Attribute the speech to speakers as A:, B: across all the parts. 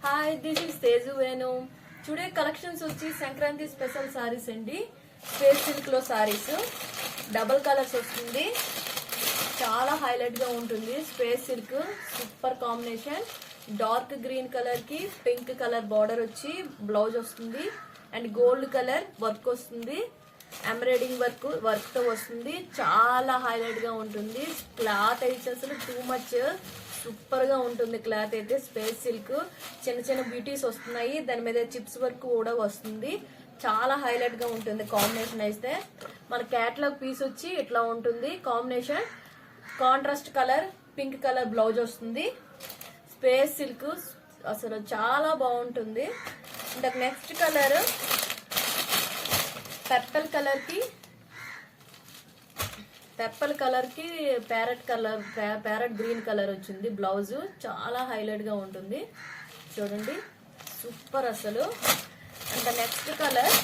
A: Hi, this is Teju Venu. Today collections వచ్చి Sankranti special saris అండి. Space silk లో సారీస్ డబుల్ కలర్స్ వస్తుంది. చాలా హైలైట్ గా ఉంటుంది. Space silk super combination. Dark green colour కి పింక్ కలర్ బార్డర్ వచ్చి బ్లౌజ్ వస్తుంది అండ్ గోల్డ్ కలర్ వర్క్ వస్తుంది. ఎంబ్రాయిడింగ్ వర్క్ తో వస్తుంది. చాలా హైలైట్ గా ఉంటుంది. క్లాత్ అయితే అసలు టూ మచ్ సూపర్ గా ఉంటుంది. క్లాత్ అయితే స్పేస్ సిల్క్ చిన్న చిన్న బ్యూటీస్ వస్తున్నాయి. దాని మీద చిప్స్ వర్క్ కూడా వస్తుంది. చాలా హైలైట్ గా ఉంటుంది. కాంబినేషన్ అయితే మన క్యాటలాగ్ పీస్ వచ్చి ఇట్లా ఉంటుంది. Combination contrast colour pink colour blouse వస్తుంది. స్పేస్ సిల్క్ అసలు చాలా బాగుంటుంది. ఇంకా నెక్స్ట్ కలర్ పెప్పల్ కలర్ కి ప్యారెట్ గ్రీన్ కలర్ వచ్చింది. బ్లౌజ్ చాలా హైలైట్ గా ఉంటుంది. చూడండి సూపర్ అసలు. ఇంకా నెక్స్ట్ కలర్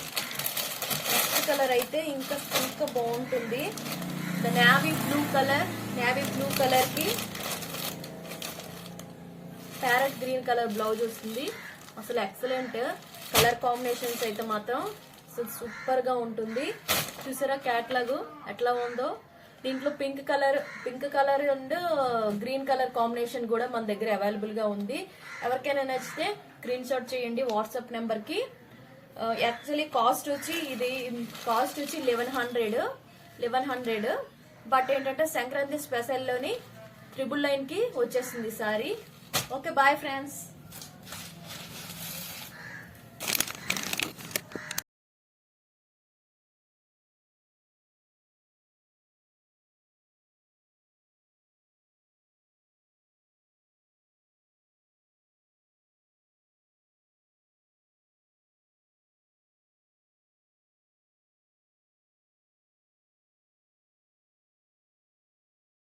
A: అయితే ఇంకా బాగుంటుంది. నేవీ బ్లూ కలర్ కి ప్యారెట్ గ్రీన్ కలర్ బ్లౌజ్ వస్తుంది. అసలు ఎక్సలెంట్ కలర్ కాంబినేషన్స్ అయితే మాత్రం సూపర్ గా ఉంటుంది. చూసారా క్యాట్లాగ్ ఎట్లా ఉందో. దీంట్లో pink colour and green colour combination కూడా మన దగ్గర అవైలబుల్ గా ఉంది. ఎవరికైనా నచ్చితే స్క్రీన్ షాట్ చేయండి వాట్సాప్ నెంబర్ కి. యాక్చువల్లీ కాస్ట్ వచ్చి 1100. బట్ ఏంటంటే సంక్రాంతి స్పెషల్ లోని 999 కి వచ్చేస్తుంది సారీ. Okay, bye friends.